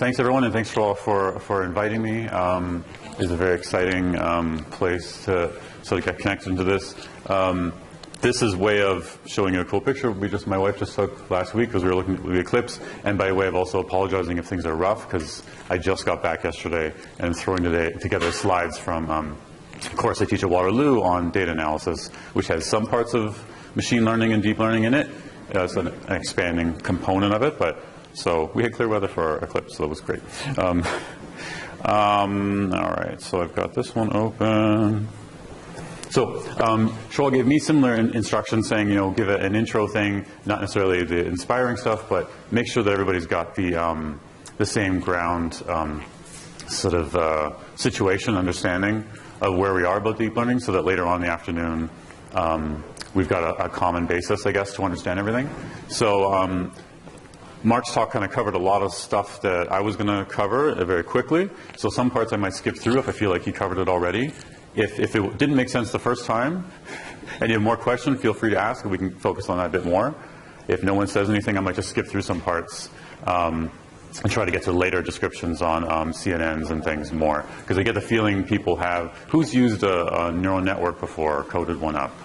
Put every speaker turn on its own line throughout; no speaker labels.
thanks everyone, and thanks for inviting me. It's a very exciting place to sort of get connected into this. This is a way of showing you a cool picture my wife just took last week because we were looking at the eclipse, and by way of also apologizing if things are rough, because I just got back yesterday and I'm throwing together slides from a course I teach at Waterloo on data analysis, which has some parts of machine learning and deep learning in it. It's an expanding component of it, but so we had clear weather for our eclipse, so that was great. All right, so I've got this one open. So Shoal gave me similar instructions saying, give it an intro thing, not necessarily the inspiring stuff, but make sure that everybody's got the same ground sort of situation, understanding of where we are about deep learning, so that later on in the afternoon we've got a common basis, I guess, to understand everything. So Mark's talk kind of covered a lot of stuff that I was going to cover very quickly. So some parts I might skip through if I feel like he covered it already. If it didn't make sense the first time and you have more questions, feel free to ask and we can focus on that a bit more. If no one says anything, I might just skip through some parts and try to get to later descriptions on CNNs and things more. Because I get the feeling people have, who's used a neural network before, coded one up?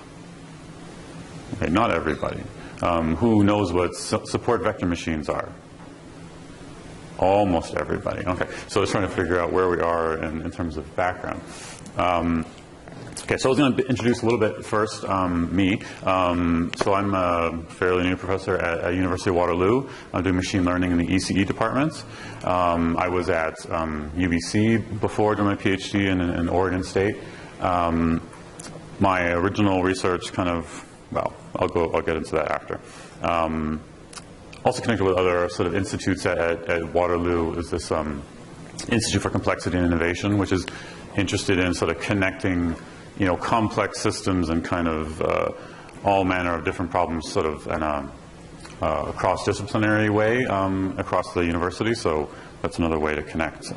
Okay, not everybody. Who knows what support vector machines are? Almost everybody. Okay, so I was trying to figure out where we are in terms of background. Okay, so I was going to introduce a little bit first me. So I'm a fairly new professor at University of Waterloo. I'm doing machine learning in the ECE department. I was at UBC before doing my PhD in Oregon State. My original research kind of, well, I'll get into that after. Also connected with other sort of institutes at Waterloo is this Institute for Complexity and Innovation, which is interested in sort of connecting, complex systems and kind of all manner of different problems sort of in a cross-disciplinary way across the university. So that's another way to connect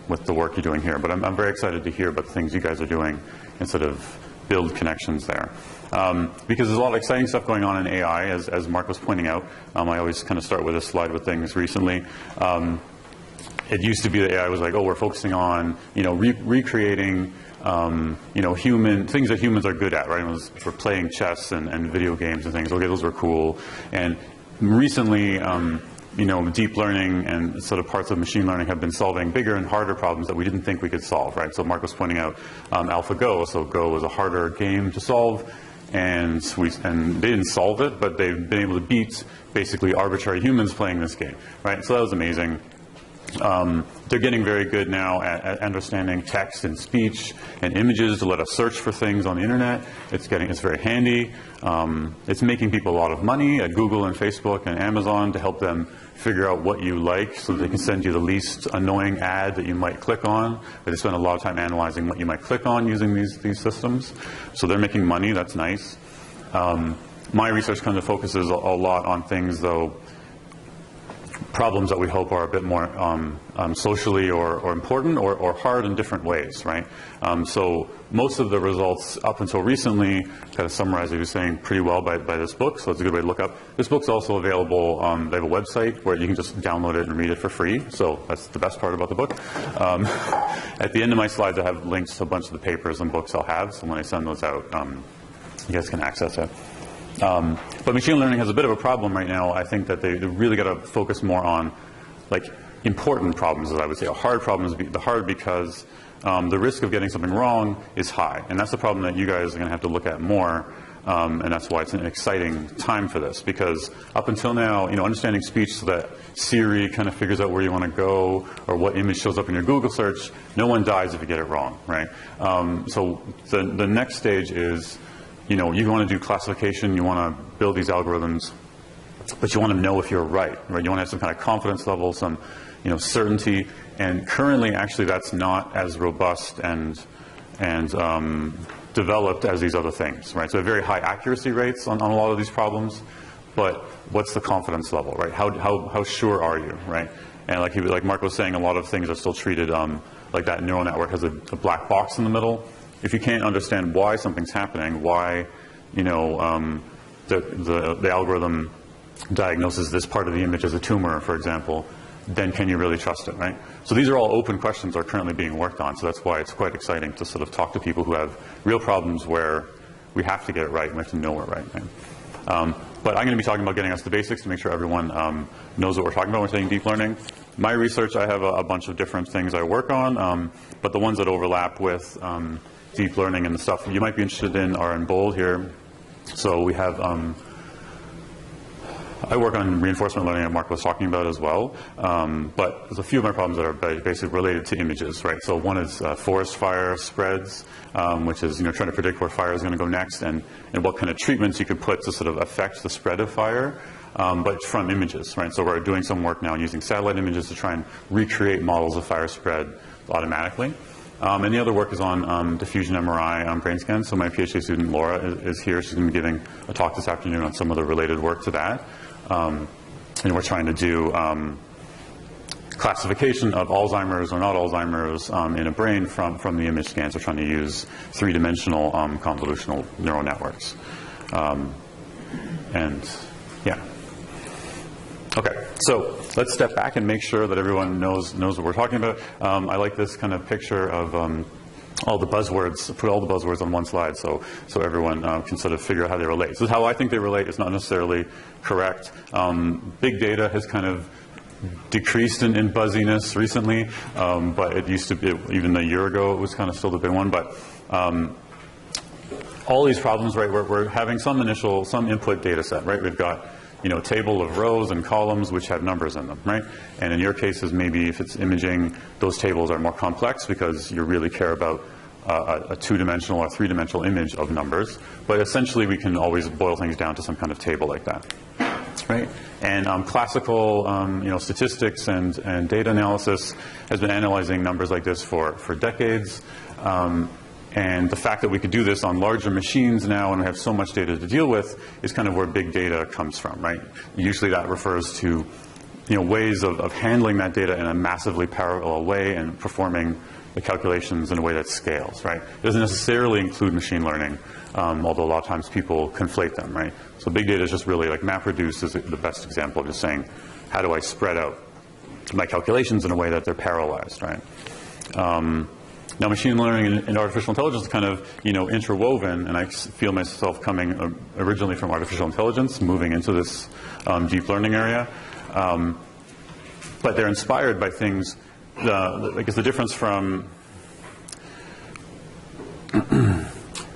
with the work you're doing here. But I'm very excited to hear about the things you guys are doing and sort of build connections there. Because there's a lot of exciting stuff going on in AI, as Mark was pointing out. I always kind of start with a slide with things recently. It used to be that AI was like, oh, we're focusing on, recreating, human things that humans are good at, right? It was for playing chess and video games and things. Okay, those were cool. And recently, deep learning and sort of parts of machine learning have been solving bigger and harder problems that we didn't think we could solve, right? So Mark was pointing out AlphaGo. So Go was a harder game to solve, and they didn't solve it, but they've been able to beat basically arbitrary humans playing this game, right? So that was amazing. They're getting very good now at understanding text and speech and images to let us search for things on the internet. It's very handy. It's making people a lot of money at Google and Facebook and Amazon to help them figure out what you like so they can send you the least annoying ad that you might click on. They spend a lot of time analyzing what you might click on using these systems. So they're making money. That's nice. My research kind of focuses a lot on things, though, problems that we hope are a bit more socially or important or hard in different ways, right? So most of the results up until recently kind of summarize, as you were saying, pretty well by this book, so it's a good way to look up. This book's also available, they have a website where you can just download it and read it for free, so that's the best part about the book. At the end of my slides I have links to a bunch of the papers and books I'll have, so when I send those out, you guys can access it. But machine learning has a bit of a problem right now. I think that they really got to focus more on important problems, as I would say. A hard problem is hard because the risk of getting something wrong is high. And that's the problem that you guys are going to have to look at more. And that's why it's an exciting time for this. Because up until now, understanding speech so that Siri kind of figures out where you want to go or what image shows up in your Google search, no one dies if you get it wrong, right? So the next stage is, you want to do classification, you want to build these algorithms, but you want to know if you're right? You want to have some kind of confidence level, some, certainty. And currently, actually, that's not as robust and developed as these other things, right? So very high accuracy rates on a lot of these problems, but what's the confidence level, right? How sure are you, right? And like Mark was saying, a lot of things are still treated like that neural network has a black box in the middle. If you can't understand why something's happening, why, the algorithm diagnoses this part of the image as a tumor, for example, then can you really trust it, right? So these are all open questions that are currently being worked on, so that's why it's quite exciting to sort of talk to people who have real problems where we have to get it right, and we have to know we're right. But I'm going to be talking about getting us the basics to make sure everyone knows what we're talking about when we're studying deep learning. My research, I have a bunch of different things I work on, but the ones that overlap with deep learning and the stuff you might be interested in are in bold here. So we have, I work on reinforcement learning that Mark was talking about as well, but there's a few of my problems that are basically related to images, right? So one is forest fire spreads, which is trying to predict where fire is going to go next, and what kind of treatments you could put to sort of affect the spread of fire, but from images, right? So we're doing some work now using satellite images to try and recreate models of fire spread automatically. And the other work is on diffusion MRI brain scans. So my PhD student Laura is here. She's going to be giving a talk this afternoon on some of the related work to that. And we're trying to do classification of Alzheimer's or not Alzheimer's in a brain from the image scans. We're trying to use three-dimensional convolutional neural networks. And yeah. Okay, so let's step back and make sure that everyone knows what we're talking about. I like this kind of picture of all the buzzwords, put all the buzzwords on one slide so everyone can sort of figure out how they relate. This is how I think they relate. It's not necessarily correct. Big data has kind of decreased in buzziness recently, but it used to be, even a year ago, it was kind of still the big one. But all these problems, right, we're having some input data set, right? We've got a table of rows and columns which have numbers in them, right? And in your cases, maybe if it's imaging, those tables are more complex because you really care about a two-dimensional or three-dimensional image of numbers. But essentially, we can always boil things down to some kind of table like that, right? And classical, statistics and data analysis has been analyzing numbers like this for decades. And the fact that we could do this on larger machines now and we have so much data to deal with is kind of where big data comes from, right? Usually that refers to ways of handling that data in a massively parallel way and performing the calculations in a way that scales, right? It doesn't necessarily include machine learning, although a lot of times people conflate them, right? So big data is just really like MapReduce is the best example of just saying, how do I spread out my calculations in a way that they're parallelized, right? Now, machine learning and artificial intelligence is kind of, interwoven, and I feel myself coming originally from artificial intelligence, moving into this deep learning area. But they're inspired by things, I guess the difference from,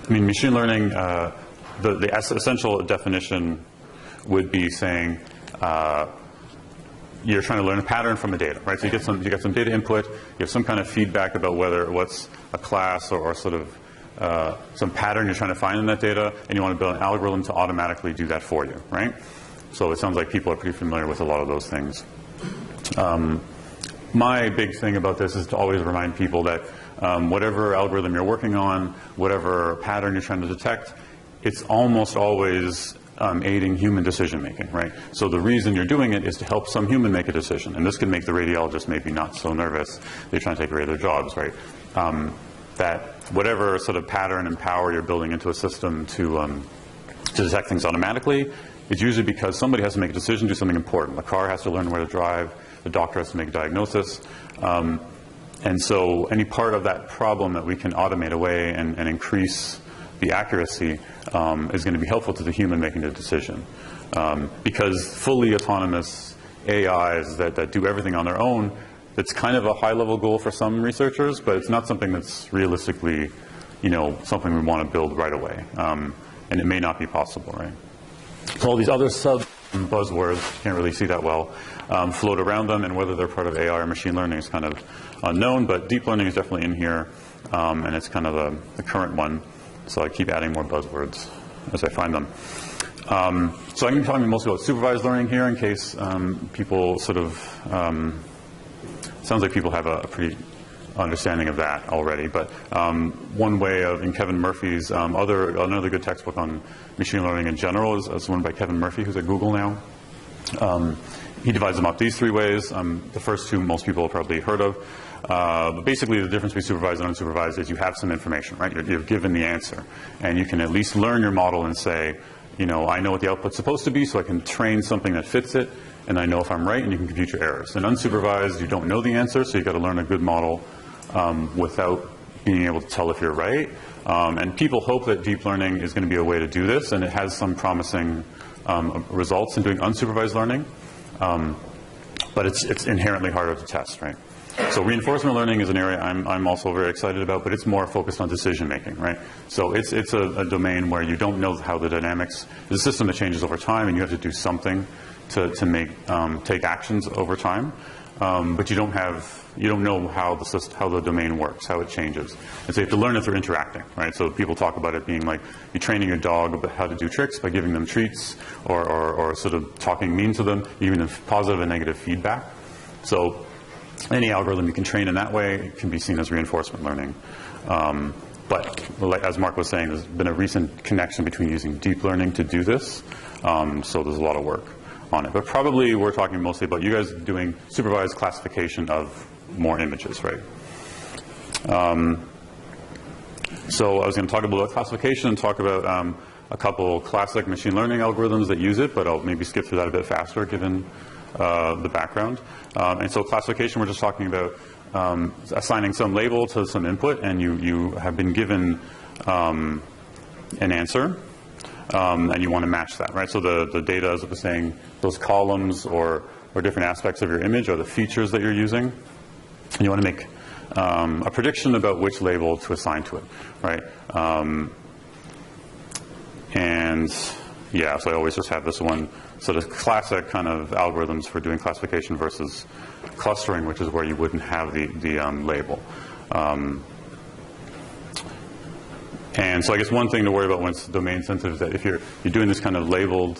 machine learning, the essential definition would be saying, you're trying to learn a pattern from the data, right? So you get some data input, you have some kind of feedback about what's a class or sort of some pattern you're trying to find in that data, and you want to build an algorithm to automatically do that for you, right? So it sounds like people are pretty familiar with a lot of those things. My big thing about this is to always remind people that whatever algorithm you're working on, whatever pattern you're trying to detect, it's almost always aiding human decision making, right? So the reason you're doing it is to help some human make a decision, and this can make the radiologist maybe not so nervous. They're trying to take away their jobs, right? That whatever sort of pattern and power you're building into a system to detect things automatically is usually because somebody has to make a decision, do something important. The car has to learn where to drive. The doctor has to make a diagnosis. And so any part of that problem that we can automate away and increase the accuracy is going to be helpful to the human making the decision. Because fully autonomous AIs that do everything on their own, it's kind of a high-level goal for some researchers, but it's not something that's realistically, something we want to build right away. And it may not be possible, right? So all these other sub-buzzwords, you can't really see that well, float around them, and whether they're part of AI or machine learning is kind of unknown, but deep learning is definitely in here, and it's kind of the current one. So I keep adding more buzzwords as I find them. So I'm going to be talking mostly about supervised learning here in case people sort of, sounds like people have a pretty understanding of that already. But one way in Kevin Murphy's, another good textbook on machine learning in general is one by Kevin Murphy, who's at Google now. He divides them up these three ways. The first two most people have probably heard of. But basically, the difference between supervised and unsupervised is you have some information, right? You're given the answer. And you can at least learn your model and say, I know what the output's supposed to be, so I can train something that fits it, and I know if I'm right, and you can compute your errors. And unsupervised, you don't know the answer, so you've got to learn a good model without being able to tell if you're right. And people hope that deep learning is going to be a way to do this, and it has some promising results in doing unsupervised learning, but it's inherently harder to test, right? So reinforcement learning is an area I'm also very excited about, but it's more focused on decision making, right? So it's a domain where you don't know how the dynamics, the system that changes over time, and you have to do something to take actions over time, but you don't know how the domain works, how it changes, and so you have to learn it through interacting, right? So people talk about it being like you're training your dog about how to do tricks by giving them treats or sort of talking mean to them, giving them positive and negative feedback. So any algorithm you can train in that way can be seen as reinforcement learning. But as Mark was saying, there's been a recent connection between using deep learning to do this, so there's a lot of work on it. But probably we're talking mostly about you guys doing supervised classification of more images, right? So I was going to talk about classification and talk about a couple classic machine learning algorithms that use it, but I'll maybe skip through that a bit faster given the background. And so classification, we're just talking about assigning some label to some input, and you have been given an answer, and you want to match that, right? So the data, as I was saying, those columns or different aspects of your image are the features that you're using, and you want to make a prediction about which label to assign to it, right? And yeah, so I always just have this one sort of classic kind of algorithms for doing classification versus clustering, which is where you wouldn't have the label. And so I guess one thing to worry about when it's domain sensitive is that if you're doing this kind of labeled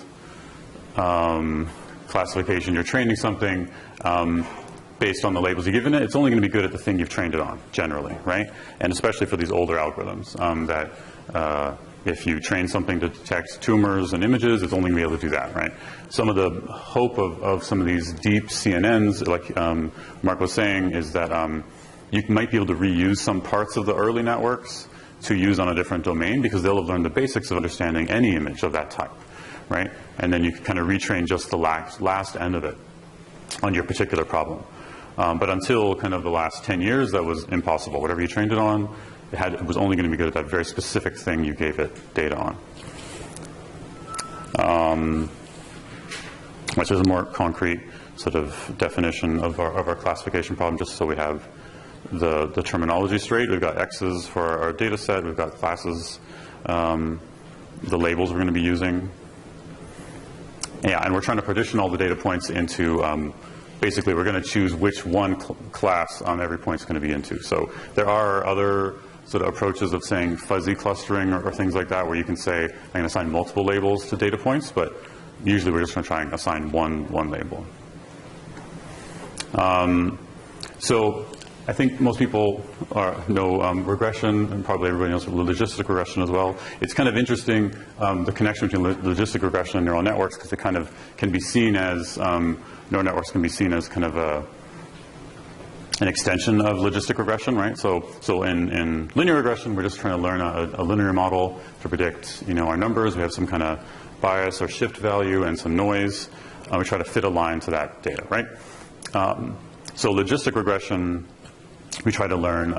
classification, you're training something based on the labels you've given it, it's only going to be good at the thing you've trained it on, generally, right? And especially for these older algorithms that if you train something to detect tumors and images, it's only going to be able to do that, right? Some of the hope of some of these deep CNNs, like Mark was saying, is that you might be able to reuse some parts of the early networks to use on a different domain, because they'll have learned the basics of understanding any image of that type, right? And then you can kind of retrain just the last end of it on your particular problem. But until kind of the last 10 years, that was impossible. Whatever you trained it on, it was only going to be good at that very specific thing you gave it data on. Which is a more concrete sort of definition of our classification problem, just so we have the terminology straight. We've got X's for our data set, we've got classes, the labels we're going to be using. Yeah, and we're trying to partition all the data points into, basically we're going to choose which one class every point's going to be into. So there are other sort of approaches of saying fuzzy clustering or things like that, where you can say, I'm going to assign multiple labels to data points, but usually we're just going to try and assign one label. So I think most people know regression, and probably everybody knows logistic regression as well. It's kind of interesting, the connection between logistic regression and neural networks, because it kind of can be seen as, neural networks can be seen as kind of an extension of logistic regression, right? So in linear regression, we're just trying to learn a linear model to predict, our numbers. We have some kind of bias or shift value and some noise. We try to fit a line to that data, right? So logistic regression, we try to learn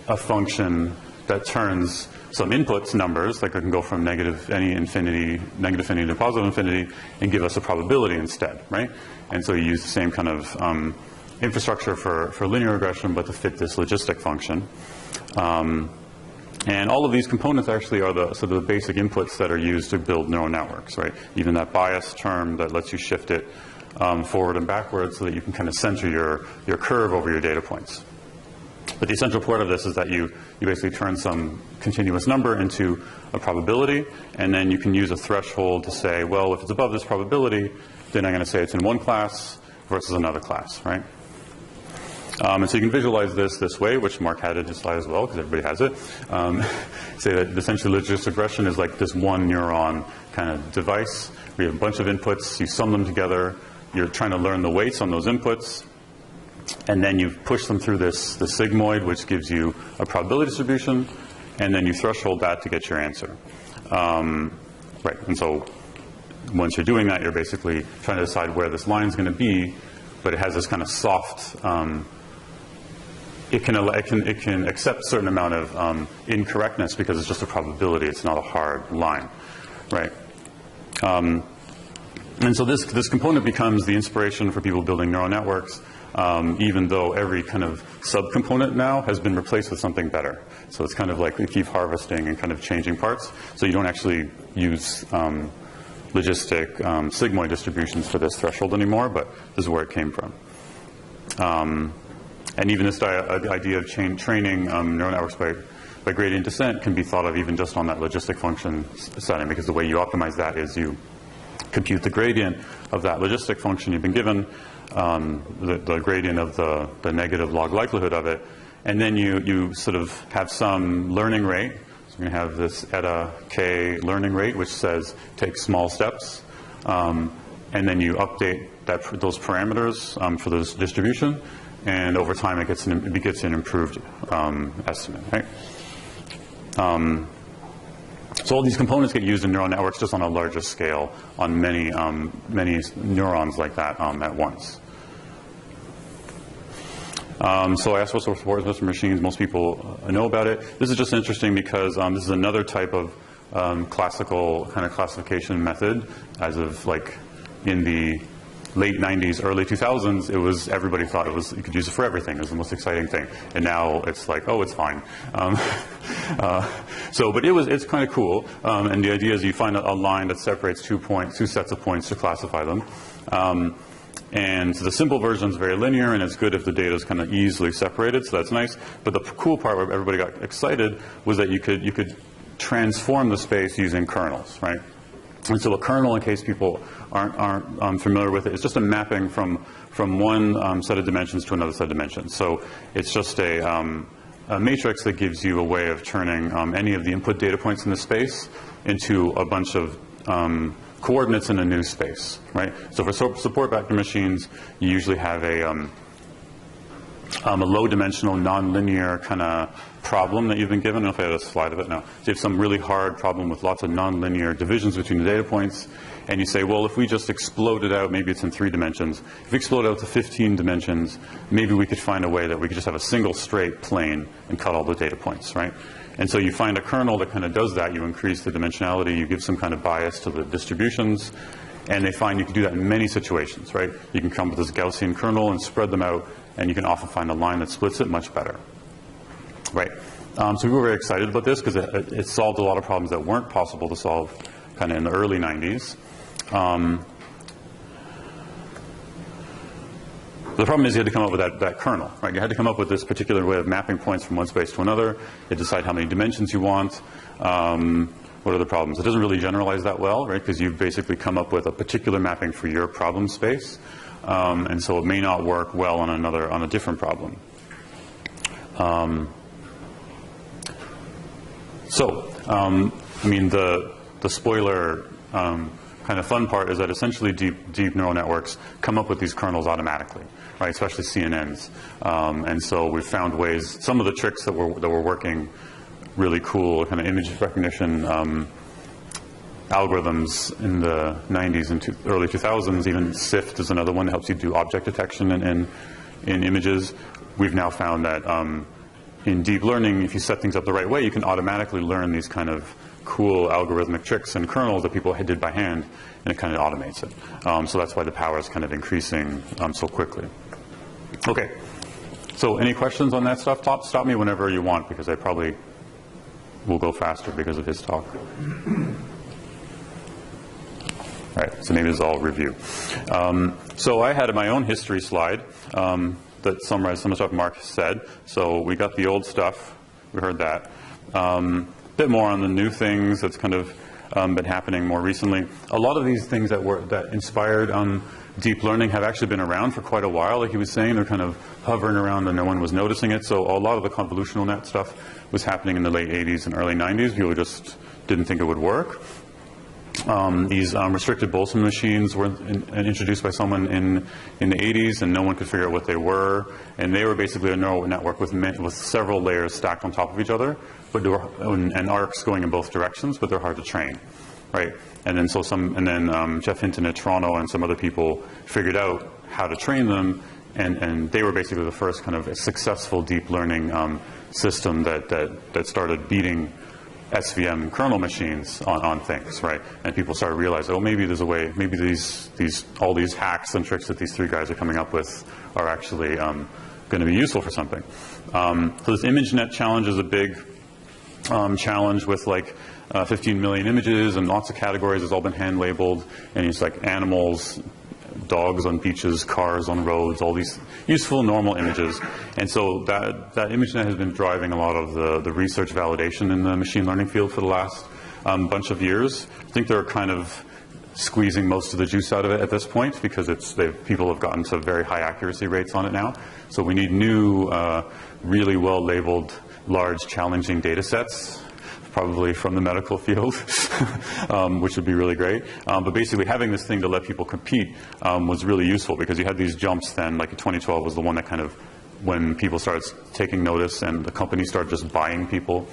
a function that turns some inputs numbers, like it can go from negative infinity to positive infinity, and give us a probability instead, right? And so you use the same kind of infrastructure for linear regression, but to fit this logistic function. And all of these components actually are the sort of the basic inputs that are used to build neural networks, right? Even that bias term that lets you shift it forward and backwards so that you can kind of center your curve over your data points. But the essential part of this is that you basically turn some continuous number into a probability, and then you can use a threshold to say, well, if it's above this probability, then I'm going to say it's in one class versus another class, right? And so you can visualize this way, which Mark had in his slide as well, because everybody has it. Say that essentially logistic regression is like this one neuron kind of device. We have a bunch of inputs, you sum them together, you're trying to learn the weights on those inputs, and then you push them through the sigmoid, which gives you a probability distribution, and then you threshold that to get your answer. right? And so once you're doing that, you're basically trying to decide where this line is going to be, but it has this kind of soft, it can accept a certain amount of incorrectness because it's just a probability. It's not a hard line, right? And so this component becomes the inspiration for people building neural networks, even though every kind of subcomponent now has been replaced with something better. So it's kind of like we keep harvesting and kind of changing parts. So you don't actually use logistic sigmoid distributions for this threshold anymore, but this is where it came from. And even this idea of training neural networks by gradient descent can be thought of even just on that logistic function setting, because the way you optimize that is you compute the gradient of that logistic function you've been given, the gradient of the negative log likelihood of it, and then you sort of have some learning rate. So we're going to have this eta k learning rate, which says take small steps, and then you update those parameters for this distribution, and over time it gets an improved estimate, right? So all these components get used in neural networks just on a larger scale on many neurons like that at once. So I asked what supports Mr. machines. Most people know about it. This is just interesting because this is another type of classical kind of classification method. As of like in the late 90s, early 2000s, it was, everybody thought it was, you could use it for everything. It was the most exciting thing. And now it's like, oh, it's fine. But it's kind of cool. And the idea is you find a line that separates two sets of points to classify them. And the simple version is very linear, and it's good if the data is kind of easily separated, so that's nice. But the cool part where everybody got excited was that you could transform the space using kernels, right? And so a kernel, in case people aren't familiar with it, it's just a mapping from one set of dimensions to another set of dimensions. So it's just a matrix that gives you a way of turning any of the input data points in the space into a bunch of coordinates in a new space, right? So for support vector machines, you usually have a low-dimensional, non-linear kind of problem that you've been given. I don't know if I had a slide of it now. So you have some really hard problem with lots of non-linear divisions between the data points, and you say, well, if we just explode it out, maybe it's in 3 dimensions. If we explode it out to 15 dimensions, maybe we could find a way that we could just have a single straight plane and cut all the data points, right? And so you find a kernel that kind of does that. You increase the dimensionality, you give some kind of bias to the distributions, and they find you can do that in many situations, right? You can come up with this Gaussian kernel and spread them out, and you can often find a line that splits it much better, right? So we were very excited about this because it solved a lot of problems that weren't possible to solve kind of in the early 90s. The problem is you had to come up with that kernel, right? You had to come up with this particular way of mapping points from one space to another. You had to decide how many dimensions you want. What are the problems? It doesn't really generalize that well, right? Because you've basically come up with a particular mapping for your problem space. And so it may not work well on a different problem. I mean, the spoiler kind of fun part is that essentially deep neural networks come up with these kernels automatically, right? Especially CNNs. And so we've found ways, some of the tricks that were working really cool, kind of image recognition algorithms in the 90s and early 2000s, even SIFT is another one that helps you do object detection in images. We've now found that in deep learning, if you set things up the right way, you can automatically learn these kind of cool algorithmic tricks and kernels that people did by hand, and it kind of automates it. So that's why the power is kind of increasing so quickly. Okay, so any questions on that stuff? Stop me whenever you want, because I probably will go faster because of his talk. All right, so maybe this is all review. So I had my own history slide that summarized some of the stuff Mark said. So we got the old stuff, we heard that. Bit more on the new things that's kind of been happening more recently. A lot of these things that inspired deep learning have actually been around for quite a while. Like he was saying, they're kind of hovering around and no one was noticing it. So a lot of the convolutional net stuff was happening in the late 80s and early 90s. People just didn't think it would work. These restricted Boltzmann machines were introduced by someone in the 80s, and no one could figure out what they were. And they were basically a neural network with several layers stacked on top of each other, and arcs going in both directions, but they're hard to train, right? And then Jeff Hinton at Toronto and some other people figured out how to train them, and they were basically the first kind of successful deep learning system that started beating SVM kernel machines on things, right? And people started realizing, oh, maybe there's a way, maybe all these hacks and tricks that these three guys are coming up with are actually going to be useful for something. So this ImageNet challenge is a big challenge with like 15 million images and lots of categories. It's all been hand labeled, and it's like animals, dogs on beaches, cars on roads, all these useful, normal images. And so that ImageNet has been driving a lot of the research validation in the machine learning field for the last bunch of years. I think they're kind of squeezing most of the juice out of it at this point because people have gotten to very high accuracy rates on it now. So we need new, really well-labeled, large, challenging data sets, probably from the medical field, which would be really great. But basically having this thing to let people compete was really useful because you had these jumps then, like in 2012 was the one that kind of, when people started taking notice and the companies started just buying people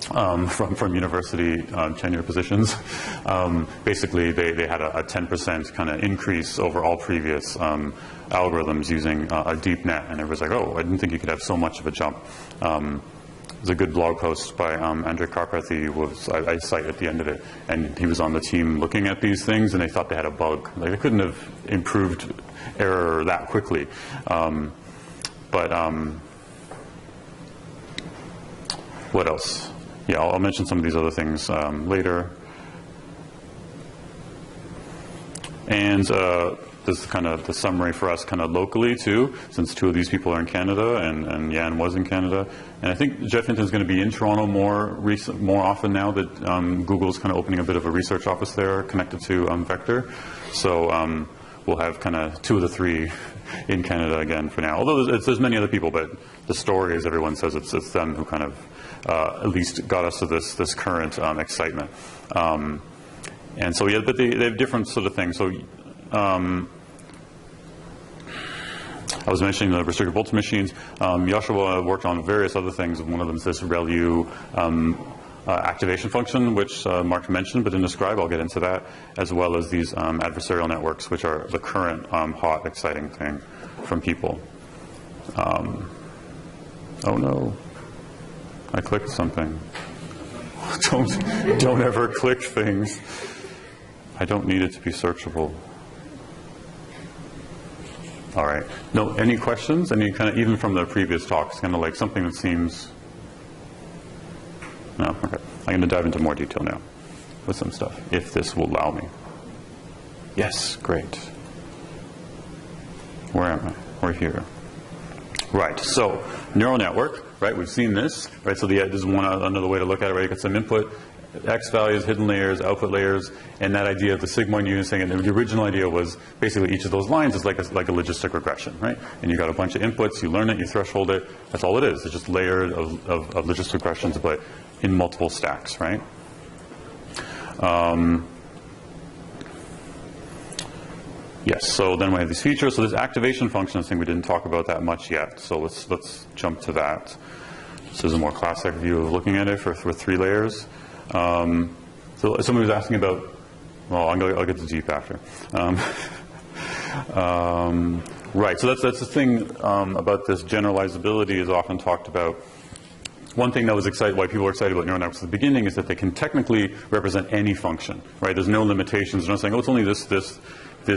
from university tenure positions. Basically they had a 10% kind of increase over all previous algorithms using a deep net, and everyone's like, oh, I didn't think you could have so much of a jump. There's a good blog post by Andrej Karpathy, I cite at the end of it, and he was on the team looking at these things, and they thought they had a bug. Like, they couldn't have improved error that quickly. What else? Yeah, I'll mention some of these other things later. And this is kind of the summary for us kind of locally too, since two of these people are in Canada and Jan was in Canada. And I think Jeff Hinton is going to be in Toronto more often now that Google's kind of opening a bit of a research office there connected to Vector. So we'll have kind of two of the three in Canada again for now. Although there's many other people, but the story is everyone says it's them who kind of at least got us to this current excitement. And so yeah, but they have different sort of things. So I was mentioning the restricted Boltzmann machines. Joshua worked on various other things. One of them is this ReLU activation function, which Mark mentioned but didn't describe. I'll get into that, as well as these adversarial networks, which are the current hot, exciting thing from people. Oh no, I clicked something. Don't ever click things. I don't need it to be searchable. All right. No, any questions? Any kind of, even from the previous talks, kind of like something that seems, no, okay. I'm going to dive into more detail now with some stuff, if this will allow me. Yes, great. Where am I? We're here. Right, so neural network, right, we've seen this, right, so this is another way to look at it, right, you get some input, X values, hidden layers, output layers, and that idea of the sigmoid unit saying, and the original idea was basically each of those lines is like a logistic regression, right? And you got a bunch of inputs, you learn it, you threshold it, that's all it is. It's just layered of logistic regressions, but in multiple stacks, right? Yes, so then we have these features. So this activation function, this thing we didn't talk about that much yet, so let's jump to that. This is a more classic view of looking at it for three layers. So somebody was asking about, well, I'll get to deep after. Right, so that's the thing about this generalizability is often talked about. One thing that was why people were excited about neural networks at the beginning is that they can technically represent any function, right? There's no limitations. They're not saying, oh, it's only this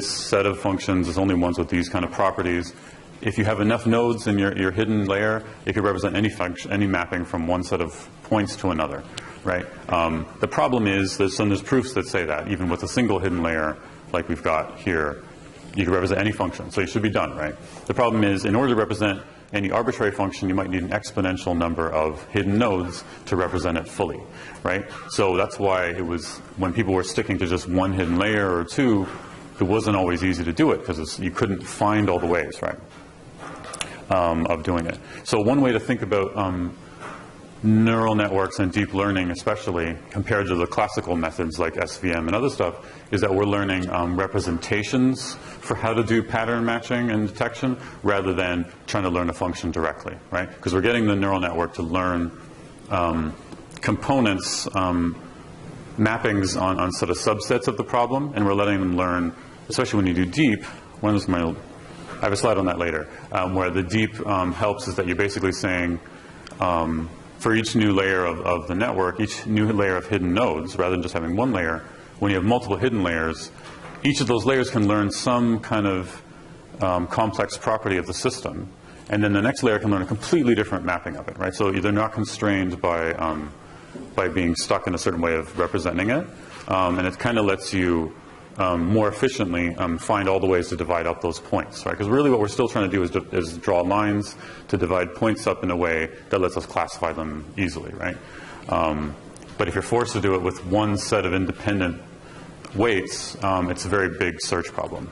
set of functions, there's only ones with these kind of properties. If you have enough nodes in your hidden layer, it could represent any function, any mapping from one set of points to another. Right? The problem is there's proofs that say that even with a single hidden layer like we've got here, you can represent any function. So you should be done, right? The problem is in order to represent any arbitrary function, you might need an exponential number of hidden nodes to represent it fully, right? So that's why it was when people were sticking to just one hidden layer or two, it wasn't always easy to do it because you couldn't find all the ways, right, of doing it. So one way to think about neural networks and deep learning especially compared to the classical methods like SVM and other stuff is that we're learning representations for how to do pattern matching and detection rather than trying to learn a function directly, right? Because we're getting the neural network to learn components mappings on sort of subsets of the problem, and we're letting them learn, especially when you do deep. I have a slide on that later, where the deep helps is that you're basically saying, for each new layer of the network, each new layer of hidden nodes, rather than just having one layer, when you have multiple hidden layers, each of those layers can learn some kind of complex property of the system, and then the next layer can learn a completely different mapping of it, right? So they're not constrained by being stuck in a certain way of representing it, and it kind of lets you more efficiently find all the ways to divide up those points, right? Because really what we're still trying to do is draw lines to divide points up in a way that lets us classify them easily, right? But if you're forced to do it with one set of independent weights, it's a very big search problem.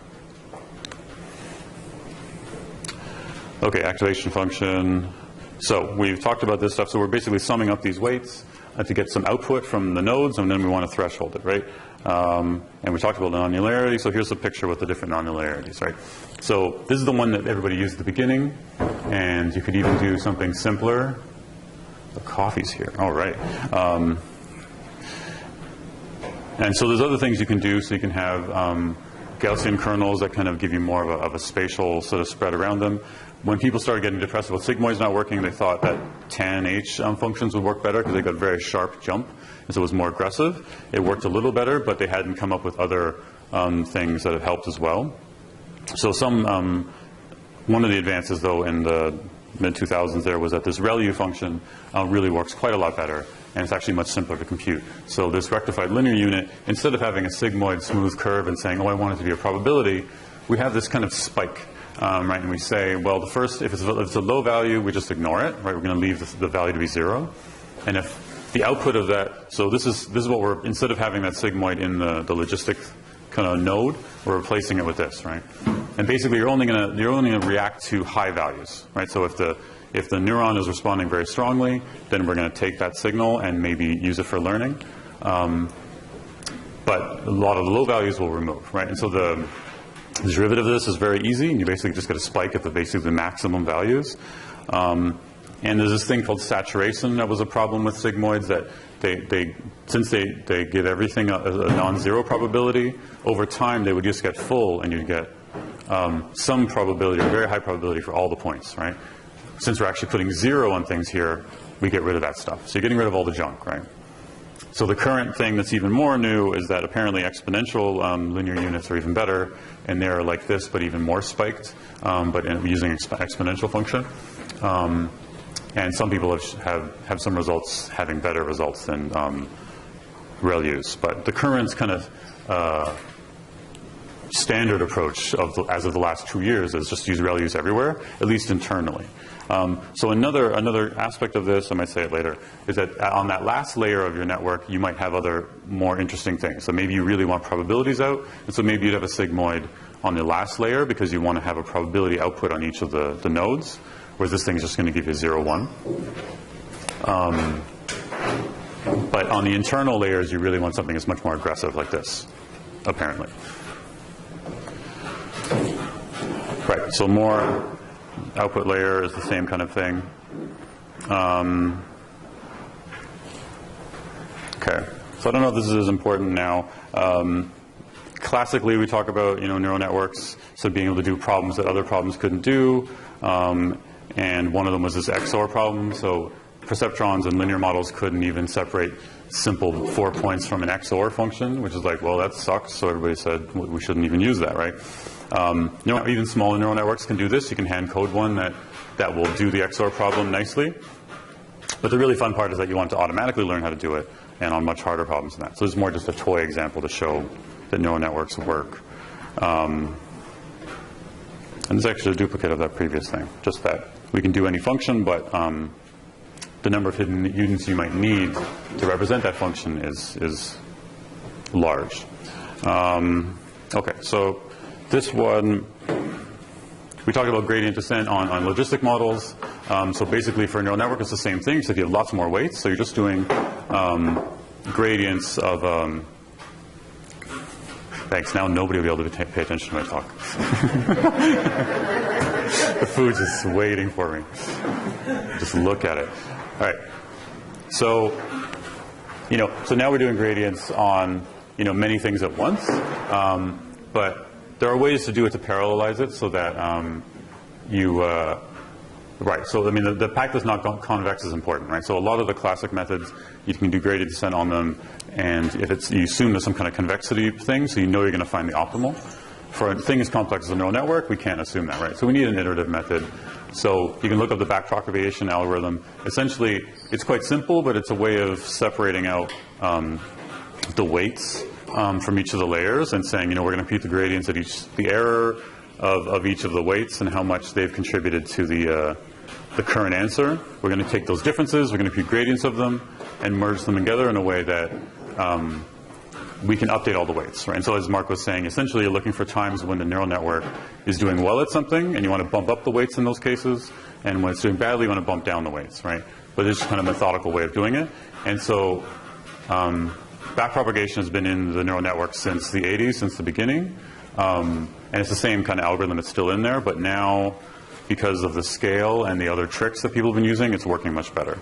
Okay, activation function. So we've talked about this stuff. So we're basically summing up these weights to get some output from the nodes, and then we want to threshold it, right? And we talked about nonlinearity. So here's a picture with the different nonlinearities, right? So this is the one that everybody used at the beginning, and you could even do something simpler. The coffee's here. All right. And so there's other things you can do. So you can have Gaussian kernels that kind of give you more of a spatial sort of spread around them. When people started getting depressed about sigmoids not working, they thought that tan-H functions would work better because they got a very sharp jump, and so it was more aggressive. It worked a little better, but they hadn't come up with other things that have helped as well. So one of the advances, though, in the mid-2000s there was that this ReLU function really works quite a lot better, and it's actually much simpler to compute. So this rectified linear unit, instead of having a sigmoid smooth curve and saying, oh, I want it to be a probability, we have this kind of spike. Right, and we say, well, the first, if it's a low value, we just ignore it, right? We're going to leave the value to be 0. And if the output of that, so this is what we're, instead of having that sigmoid in the logistic kind of node, we're replacing it with this, right? And basically, you're only going to react to high values, right? So if the neuron is responding very strongly, then we're going to take that signal and maybe use it for learning. But a lot of the low values we'll remove, right? And so the derivative of this is very easy, and you basically just get a spike at basically the maximum values. And there's this thing called saturation that was a problem with sigmoids, that since they give everything a non-zero probability, over time they would just get full, and you'd get some probability, or very high probability for all the points, right? Since we're actually putting 0 on things here, we get rid of that stuff. So you're getting rid of all the junk, right? So the current thing that's even more new is that apparently exponential linear units are even better, and they're like this, but even more spiked, but using exponential function. And some people have some results having better results than ReLUs. But the current kind of standard approach as of the last 2 years is just use ReLUs everywhere, at least internally. So another aspect of this, I might say it later, is that on that last layer of your network, you might have other more interesting things. So maybe you really want probabilities out, and so maybe you'd have a sigmoid on the last layer because you want to have a probability output on each of the nodes, whereas this thing's just going to give you 0, 1. But on the internal layers, you really want something that's much more aggressive like this, apparently. Right, so more output layer is the same kind of thing. Okay, so I don't know if this is as important now. Classically, we talk about neural networks, so being able to do problems that other problems couldn't do, and one of them was this XOR problem. So perceptrons and linear models couldn't even separate simple 4 points from an XOR function, which is like, well, that sucks. So everybody said we shouldn't even use that, right? Even small neural networks can do this. You can hand code one that will do the XOR problem nicely. But the really fun part is that you want to automatically learn how to do it, and on much harder problems than that. So this is more just a toy example to show that neural networks work. And this is actually a duplicate of that previous thing, just that we can do any function, but the number of hidden units you might need to represent that function is large. Okay, so this one, we talked about gradient descent on logistic models. So basically for a neural network, it's the same thing, except you have lots more weights. So you're just doing gradients of... Thanks, now nobody will be able to pay attention to my talk. The food's just waiting for me. Just look at it. All right. So So now we're doing gradients on, many things at once, but there are ways to do it to parallelize it so that right, so I mean the path that's not convex is important, right? So a lot of the classic methods, you can do gradient descent on them, and if you assume there's some kind of convexity thing, so you're going to find the optimal. For a thing as complex as a neural network, we can't assume that, right? So we need an iterative method. So you can look up the backpropagation algorithm. Essentially, it's quite simple, but it's a way of separating out the weights from each of the layers and saying, we're going to compute the gradients at the error of each of the weights and how much they've contributed to the current answer. We're going to take those differences, we're going to compute gradients of them, and merge them together in a way that we can update all the weights, right? And so as Mark was saying, essentially you're looking for times when the neural network is doing well at something, and you want to bump up the weights in those cases, and when it's doing badly, you want to bump down the weights, right? But it's just kind of a methodical way of doing it. And so backpropagation has been in the neural network since the 80s, since the beginning. And it's the same kind of algorithm that's still in there, but now, because of the scale and the other tricks that people have been using, it's working much better.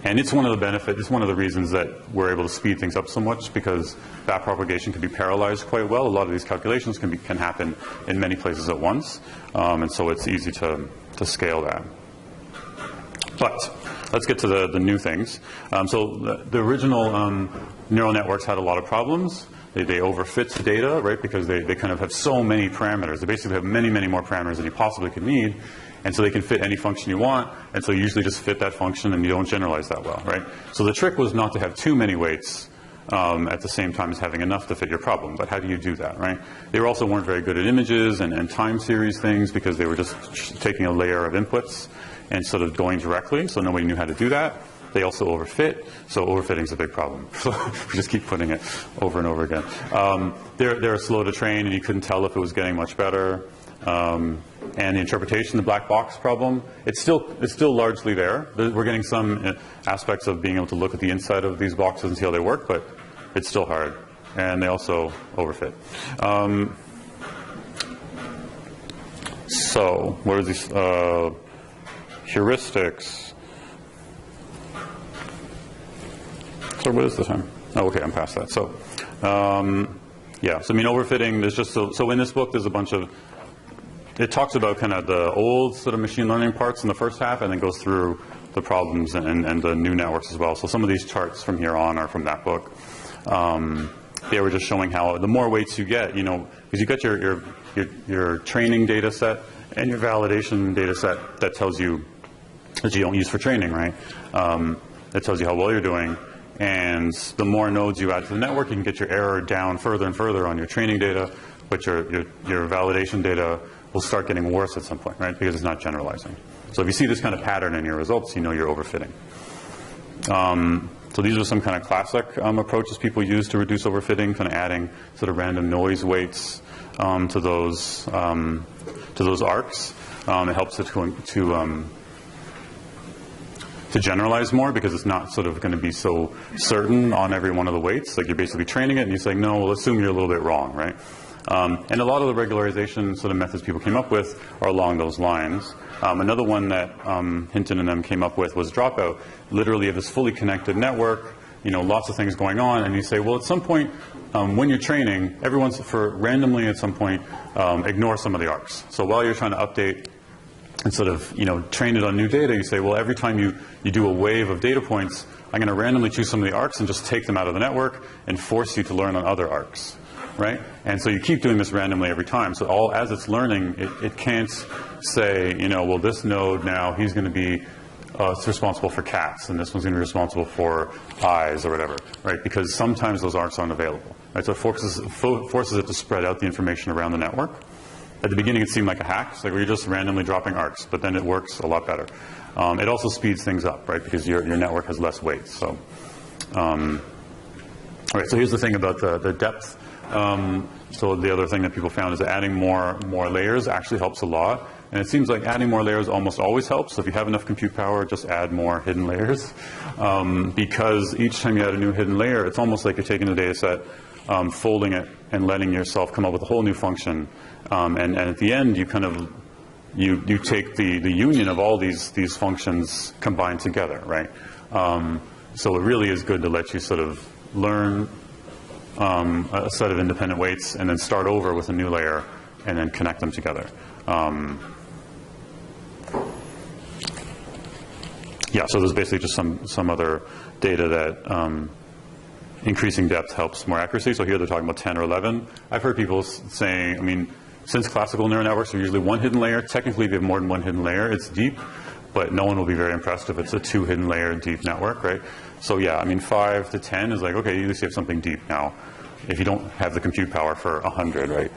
And it's one of the benefits, it's one of the reasons that we're able to speed things up so much, because backpropagation can be parallelized quite well. A lot of these calculations can happen in many places at once, and so it's easy to scale that. But let's get to the new things. So the original neural networks had a lot of problems. They overfit the data, right, because they kind of have so many parameters. They basically have many, many more parameters than you possibly could need. And so they can fit any function you want, and so you usually just fit that function and you don't generalize that well, right? So the trick was not to have too many weights at the same time as having enough to fit your problem. But how do you do that, right? They also weren't very good at images and time series things, because they were just taking a layer of inputs and sort of going directly, so nobody knew how to do that. They also overfit, so overfitting is a big problem. So we just keep putting it over and over again. They're slow to train, and you couldn't tell if it was getting much better. And the interpretation, the black box problem, it's still largely there. We're getting some aspects of being able to look at the inside of these boxes and see how they work, but it's still hard. And they also overfit. So what are these heuristics? So what is the time? Oh, okay, I'm past that. So yeah, so I mean overfitting, there's just so in this book there's a bunch of, it talks about kind of the old sort of machine learning parts in the first half, and then goes through the problems and the new networks as well. So some of these charts from here on are from that book. They were just showing how the more weights you get, because you got your training data set and your validation data set that tells you, that you don't use for training, right? That tells you how well you're doing. And the more nodes you add to the network, you can get your error down further and further on your training data, but your validation data will start getting worse at some point, right? Because it's not generalizing. So if you see this kind of pattern in your results, you know you're overfitting. So these are some kind of classic approaches people use to reduce overfitting, kind of adding sort of random noise weights to those arcs. It helps it to generalize more, because it's not sort of going to be so certain on every one of the weights. Like you're basically training it, and you're saying, no, we'll assume you're a little bit wrong, right? And a lot of the regularization sort of methods people came up with are along those lines. Another one that Hinton and them came up with was dropout. Literally, you have this fully connected network, lots of things going on, and you say, well, at some point, when you're training, randomly at some point, ignore some of the arcs. So while you're trying to update and sort of, train it on new data, you say, well, every time you do a wave of data points, I'm going to randomly choose some of the arcs and just take them out of the network and force you to learn on other arcs, right? And so you keep doing this randomly every time. So as it's learning, it can't say, well, this node now, he's going to be responsible for cats, and this one's going to be responsible for eyes or whatever, right? Because sometimes those arcs aren't available, right? So it forces it to spread out the information around the network. At the beginning, it seemed like a hack. It's like we're just randomly dropping arcs, but then it works a lot better. It also speeds things up, right? Because your network has less weight. So, all right. So here's the thing about the depth. So the other thing that people found is that adding more layers actually helps a lot. And it seems like adding more layers almost always helps. So if you have enough compute power, just add more hidden layers. Because each time you add a new hidden layer, it's almost like you're taking the data set, folding it, and letting yourself come up with a whole new function. And at the end, you kind of you take the union of all these functions combined together, right? So it really is good to let you sort of learn a set of independent weights and then start over with a new layer and then connect them together. Yeah, so there's basically just some other data that increasing depth helps more accuracy. So here they're talking about 10 or 11. I've heard people saying, I mean, since classical neural networks are usually one hidden layer, technically if you have more than one hidden layer, it's deep, but no one will be very impressed if it's a 2 hidden layer deep network, right? So yeah, I mean, 5 to 10 is like, okay, at least you have something deep now, if you don't have the compute power for 100, right?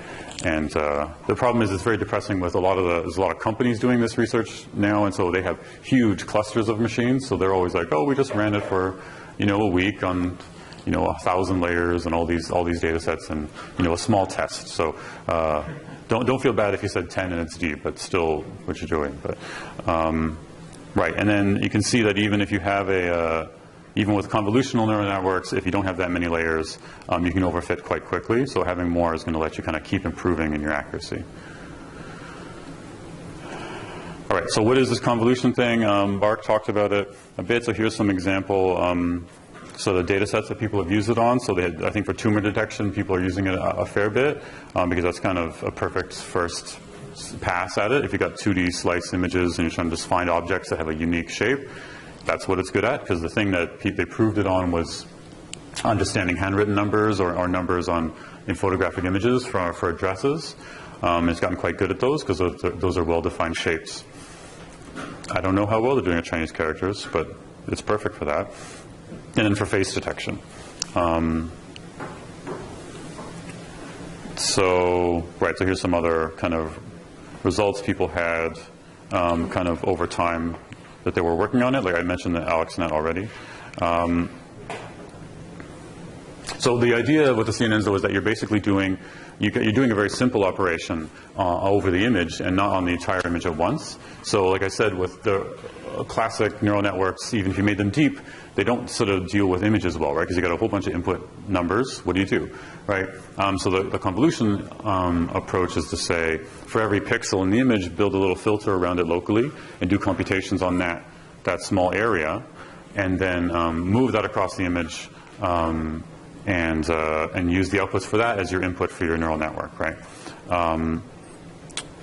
And the problem is it's very depressing with there's a lot of companies doing this research now, and so they have huge clusters of machines, so they're always like, oh, we just ran it for, a week on, 1,000 layers and all these data sets and, a small test. So don't feel bad if you said 10 and it's deep, but still what you're doing. But right, and then you can see that even if you have even with convolutional neural networks, if you don't have that many layers, you can overfit quite quickly. So having more is going to let you kind of keep improving in your accuracy. All right, so what is this convolution thing? Mark talked about it a bit. So here's some example. So the data sets that people have used it on. So I think for tumor detection, people are using it a fair bit because that's kind of a perfect first pass at it. If you've got 2D slice images and you're trying to just find objects that have a unique shape, that's what it's good at, because the thing that they proved it on was understanding handwritten numbers or numbers in photographic images for addresses. It's gotten quite good at those because those are well-defined shapes. I don't know how well they're doing at Chinese characters, but it's perfect for that. And then for face detection. So here's some other kind of results people had kind of over time that they were working on it. Like I mentioned the AlexNet already. So the idea with the CNNs though is that you're basically doing a very simple operation over the image and not on the entire image at once. So like I said, with the classic neural networks, even if you made them deep, they don't sort of deal with images well, right? Because you got a whole bunch of input numbers. What do? Right? So the convolution approach is to say, for every pixel in the image, build a little filter around it locally and do computations on that small area, and then move that across the image and use the outputs for that as your input for your neural network, right?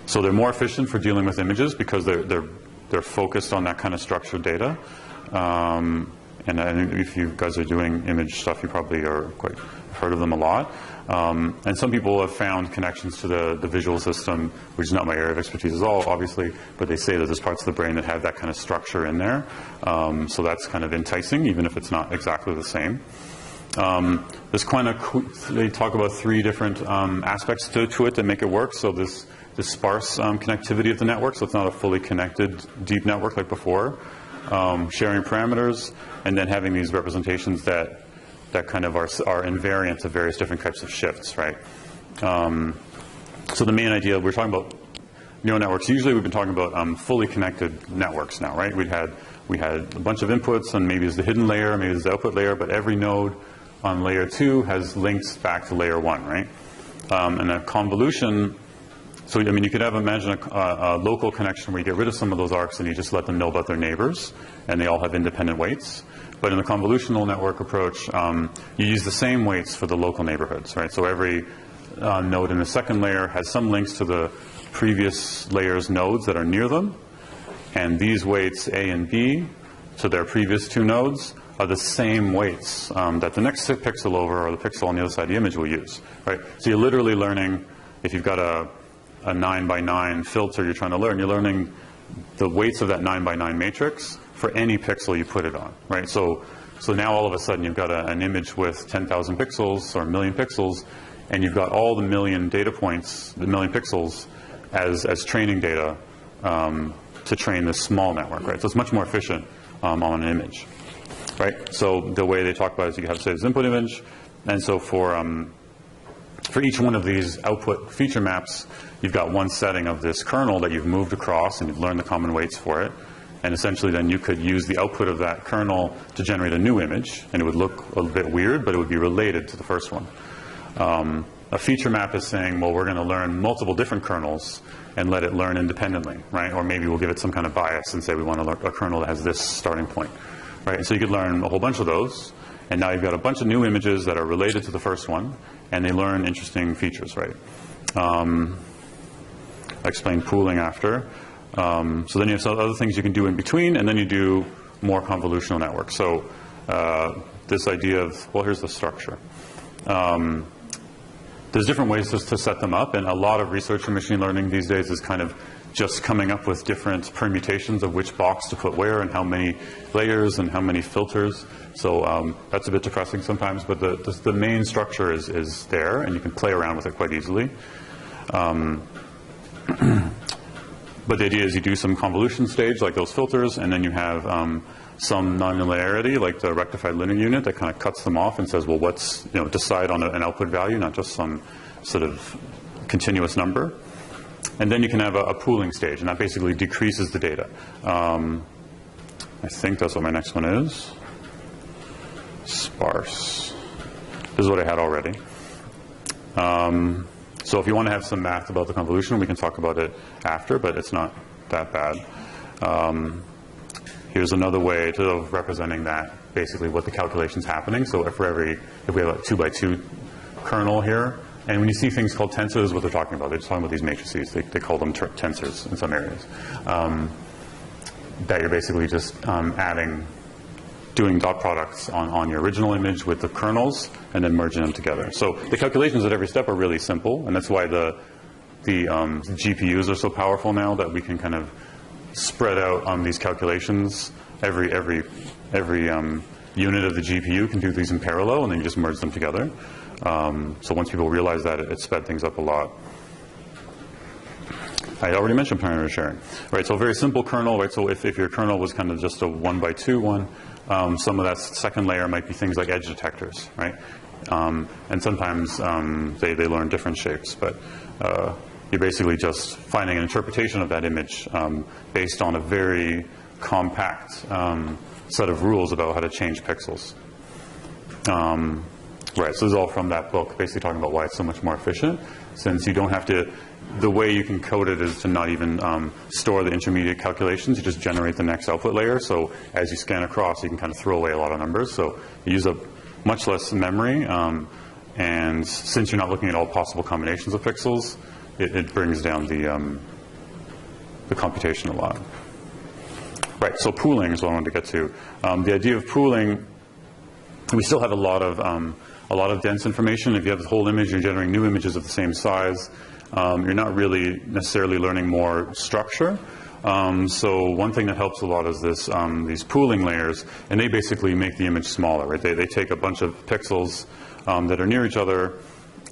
So they're more efficient for dealing with images because they're focused on that kind of structured data. And I think if you guys are doing image stuff, you probably have heard of them a lot. And some people have found connections to the visual system, which is not my area of expertise at all, obviously, but they say that there's parts of the brain that have that kind of structure in there. So that's kind of enticing, even if it's not exactly the same. There's kind of, they talk about 3 different aspects to it that make it work. So this sparse connectivity of the network, so it's not a fully connected deep network like before. Sharing parameters, and then having these representations that kind of are invariant to various different types of shifts, right? So the main idea, we're talking about neural networks. Usually we've been talking about fully connected networks now, right? We had a bunch of inputs, and maybe it's the hidden layer, maybe it's the output layer, but every node on layer 2 has links back to layer 1, right? And a convolution, so I mean, you could imagine a local connection where you get rid of some of those arcs and you just let them know about their neighbors, and they all have independent weights. But in the convolutional network approach, you use the same weights for the local neighborhoods, right? So every node in the second layer has some links to the previous layer's nodes that are near them, and these weights A and B to their previous 2 nodes are the same weights that the next pixel over or the pixel on the other side of the image will use, right? So you're literally learning, if you've got a 9x9 filter you're trying to learn, you're learning the weights of that 9x9 matrix for any pixel you put it on, right? So now all of a sudden you've got an image with 10,000 pixels or a million pixels, and you've got all the million data points, the million pixels, as training data to train this small network, right? So it's much more efficient on an image, right? So the way they talk about it is you have, say, this input image, and so for each one of these output feature maps, you've got one setting of this kernel that you've moved across, and you've learned the common weights for it. And essentially then you could use the output of that kernel to generate a new image, and it would look a bit weird, but it would be related to the first one. A feature map is saying, well, we're going to learn multiple different kernels and let it learn independently, right? Or maybe we'll give it some kind of bias and say we want to learn a kernel that has this starting point. right? And so you could learn a whole bunch of those, and now you've got a bunch of new images that are related to the first one, and they learn interesting features, right? I explained pooling after. So then you have some other things you can do in between, and then you do more convolutional networks. So this idea of, well, here's the structure. There's different ways to set them up, and a lot of research in machine learning these days is kind of just coming up with different permutations of which box to put where and how many layers and how many filters. So that's a bit depressing sometimes, but the main structure is there, and you can play around with it quite easily. But the idea is you do some convolution stage, like those filters, and then you have some nonlinearity, like the rectified linear unit, that kind of cuts them off and says, well, what's, decide on an output value, not just some sort of continuous number. And then you can have a pooling stage, and that basically decreases the data. I think that's what my next one is. Sparse. This is what I had already. So if you want to have some math about the convolution, we can talk about it after, but it's not that bad. Here's another way of representing that, basically what the calculation's happening. So if we have a 2x2 kernel here, and when you see things called tensors, this is what they're talking about. They're just talking about these matrices. They call them tensors in some areas. That you're basically just doing dot products on your original image with the kernels and then merging them together. So the calculations at every step are really simple, and that's why the GPUs are so powerful now, that we can kind of spread out on these calculations. Every unit of the GPU can do these in parallel, and then you just merge them together. So once people realize that, it sped things up a lot. I already mentioned parameter sharing. Right, so a very simple kernel, right? So if your kernel was kind of just a 1x2 one, some of that second layer might be things like edge detectors, right? And sometimes they learn different shapes, but you're basically just finding an interpretation of that image based on a very compact set of rules about how to change pixels. Right, so this is all from that book, basically talking about why it's so much more efficient, since you don't have to, the way you can code it is to not even store the intermediate calculations, you just generate the next output layer. So as you scan across, you can kind of throw away a lot of numbers. So you use up much less memory, and since you're not looking at all possible combinations of pixels, it brings down the computation a lot. Right, so pooling is what I wanted to get to. The idea of pooling, we still have a lot of dense information. If you have the whole image, you're generating new images of the same size. You're not really necessarily learning more structure. So one thing that helps a lot is these pooling layers, and they basically make the image smaller. Right? They take a bunch of pixels that are near each other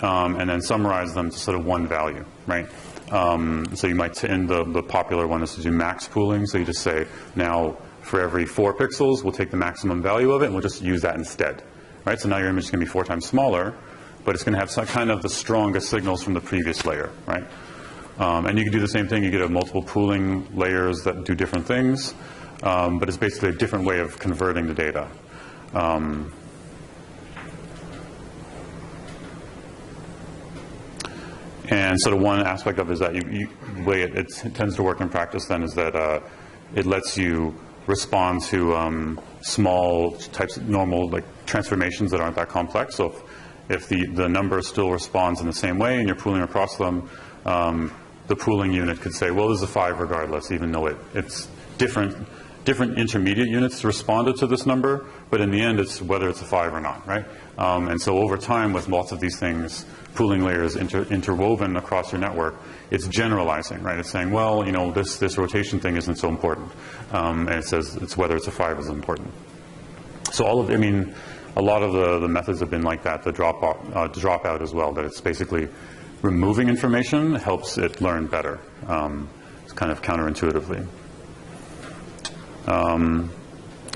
and then summarize them to sort of one value. Right? So you might, in the popular one is to do max pooling. So you just say, now for every 4 pixels, we'll take the maximum value of it, and we'll just use that instead. Right? So now your image is going to be 4 times smaller, but it's going to have some kind of the strongest signals from the previous layer, right? And you can do the same thing. You could have multiple pooling layers that do different things, but it's basically a different way of converting the data. And sort of one aspect of it is that the way it tends to work in practice then is that it lets you respond to small types of normal transformations that aren't that complex. So if the number still responds in the same way and you're pooling across them, the pooling unit could say, well, this is a 5 regardless, even though it's different intermediate units responded to this number, but in the end it's whether it's a 5 or not, right? And so over time, with lots of these things, pooling layers interwoven across your network, it's generalizing, right? It's saying, well, this rotation thing isn't so important, and it says it's whether it's a 5 is important. So a lot of the methods have been like that. The dropout as well, that it's basically removing information helps it learn better, it's kind of counterintuitively.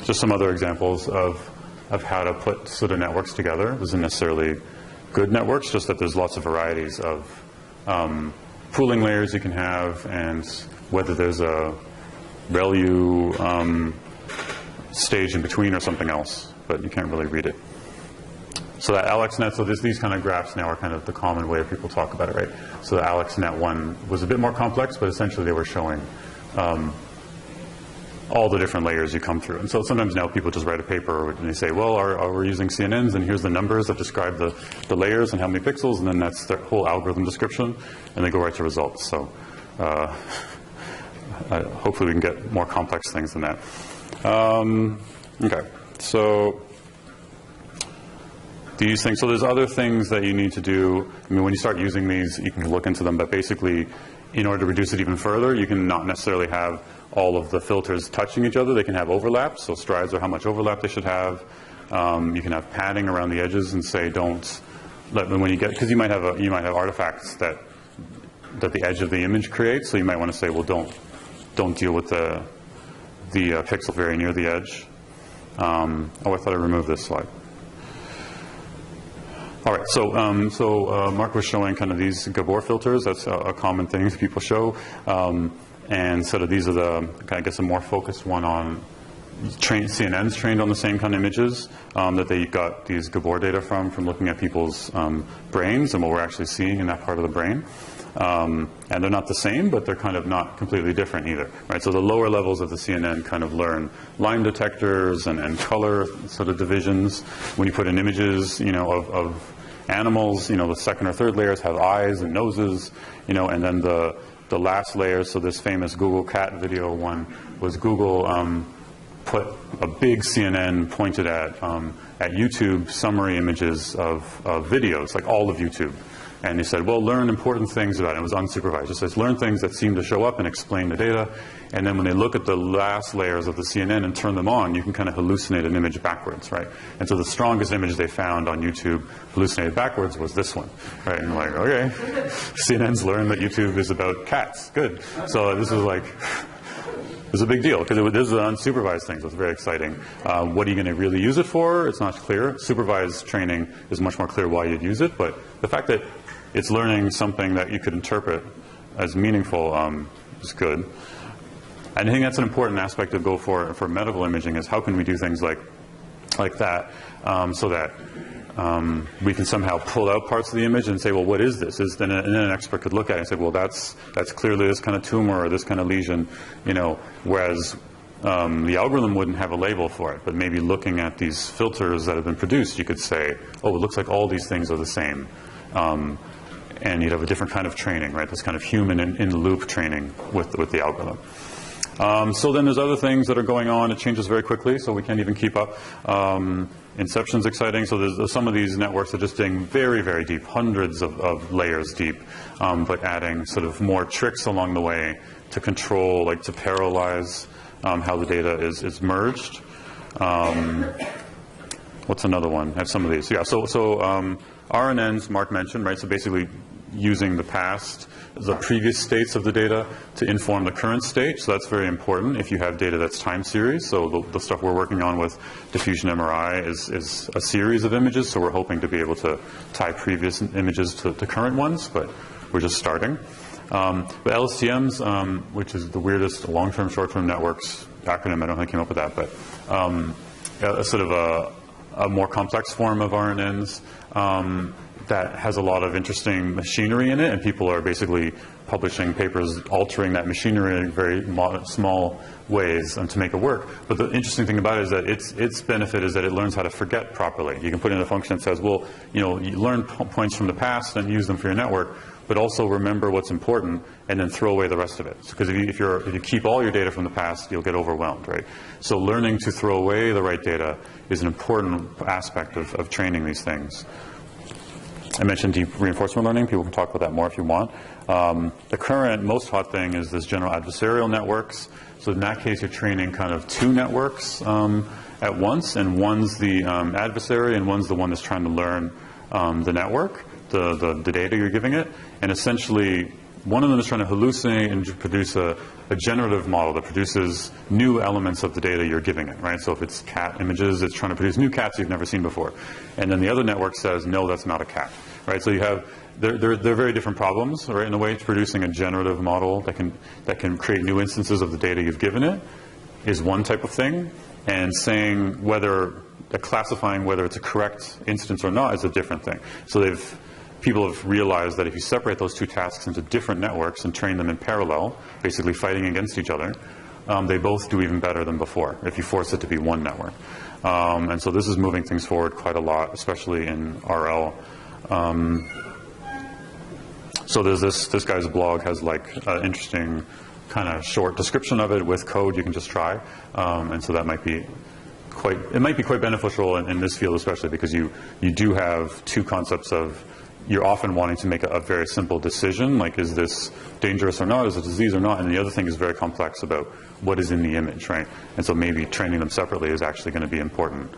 Just some other examples of how to put sort of networks together. This isn't necessarily good networks, just that there's lots of varieties of pooling layers you can have, and whether there's a ReLU stage in between or something else, but you can't really read it. So that AlexNet, so these kind of graphs now are kind of the common way people talk about it, right? So the AlexNet one was a bit more complex, but essentially they were showing all the different layers you come through. And so sometimes now people just write a paper and they say, well, we're using CNNs, and here's the numbers that describe the layers and how many pixels, and then that's their whole algorithm description, and they go right to results. So hopefully we can get more complex things than that. Okay, so these things, so there's other things that you need to do. I mean, when you start using these, you can look into them, but basically, in order to reduce it even further, you can not necessarily have all of the filters touching each other. They can have overlaps, so strides are how much overlap they should have. You can have padding around the edges and say don't let them, when you get, because you might have artifacts that the edge of the image creates, so you might want to say, well, don't deal with the pixel very near the edge. Oh, I thought I removed this slide. All right, so Mark was showing kind of these Gabor filters. That's a common thing people show. And sort of these are the, I guess, a more focused one on CNNs trained on the same kind of images that they got these Gabor data from looking at people's brains and what we're actually seeing in that part of the brain. And they're not the same, but they're kind of not completely different either, right? So the lower levels of the CNN kind of learn line detectors and color sort of divisions. When you put in images, of animals, the second or third layers have eyes and noses, and then the last layer, so this famous Google cat video one was Google put a big CNN pointed at YouTube summary images of videos, like all of YouTube. And he said, well, learn important things about it. It was unsupervised. It says, learn things that seem to show up and explain the data. And then when they look at the last layers of the CNN and turn them on, you can kind of hallucinate an image backwards, right? And so the strongest image they found on YouTube hallucinated backwards was this one, right? And like, okay, CNNs learned that YouTube is about cats. Good. So this is like, it's a big deal because this is an unsupervised thing, so it's very exciting. What are you going to really use it for? It's not clear. Supervised training is much more clear why you'd use it, but the fact that it's learning something that you could interpret as meaningful is good. And I think that's an important aspect to go for medical imaging is how can we do things like that so that we can somehow pull out parts of the image and say, well, what is this? And then an expert could look at it and say, well, that's clearly this kind of tumor or this kind of lesion, whereas the algorithm wouldn't have a label for it. But maybe looking at these filters that have been produced, you could say, oh, it looks like all these things are the same. And you'd have a different kind of training, right? This kind of human in-the-loop training with the algorithm. So then there's other things that are going on. It changes very quickly, so we can't even keep up. Inception's exciting. So there's some of these networks are just digging very, very deep, hundreds of layers deep, but adding sort of more tricks along the way to control, like to parallelize how the data is merged. What's another one? I have some of these. Yeah, so RNNs, Mark mentioned, right? So basically using the past, the previous states of the data to inform the current state. So that's very important if you have data that's time series. So the stuff we're working on with diffusion MRI is a series of images. So we're hoping to be able to tie previous images to current ones, but we're just starting. But LSTMs, which is the weirdest long-term, short-term networks acronym, I don't think I came up with that, but a sort of a more complex form of RNNs that has a lot of interesting machinery in it, and people are basically publishing papers altering that machinery in very small ways to make it work. But the interesting thing about it is that its benefit is that it learns how to forget properly. You can put in a function that says, well, you learn points from the past and use them for your network, but also remember what's important and then throw away the rest of it. Because if you keep all your data from the past, you'll get overwhelmed, right? So learning to throw away the right data is an important aspect of training these things. I mentioned deep reinforcement learning. People can talk about that more if you want. The current most hot thing is this general adversarial networks. So in that case, you're training kind of two networks at once, and one's the adversary and one's the one that's trying to learn the network, the data you're giving it. And essentially, one of them is trying to hallucinate and produce a generative model that produces new elements of the data you're giving it, right? So if it's cat images, it's trying to produce new cats you've never seen before. And then the other network says, no, that's not a cat, right? So you have, they're very different problems, right? In a way, it's producing a generative model that can create new instances of the data you've given it is one type of thing. And saying classifying whether it's a correct instance or not is a different thing. So people have realized that if you separate those two tasks into different networks and train them in parallel, basically fighting against each other, they both do even better than before if you force it to be one network. And so this is moving things forward quite a lot, especially in RL. So there's this guy's blog has like an interesting kind of short description of it with code you can just try, and so that might be quite beneficial in this field, especially because you do have two concepts of you're often wanting to make a very simple decision, like is this dangerous or not, is it a disease or not, and the other thing is very complex about what is in the image, right? And so maybe training them separately is actually going to be important.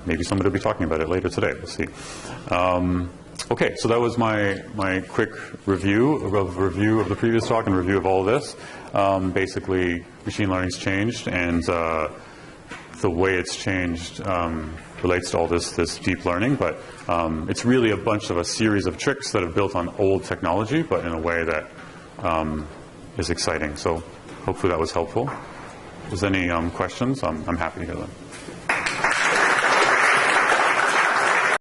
Maybe somebody will be talking about it later today. We'll see. Okay, so that was my quick review of the previous talk and review of all of this. Basically, machine learning's changed, and the way it's changed relates to all this deep learning, but it's really a series of tricks that are built on old technology, but in a way that is exciting. So hopefully that was helpful. If there's any questions, I'm happy to hear them.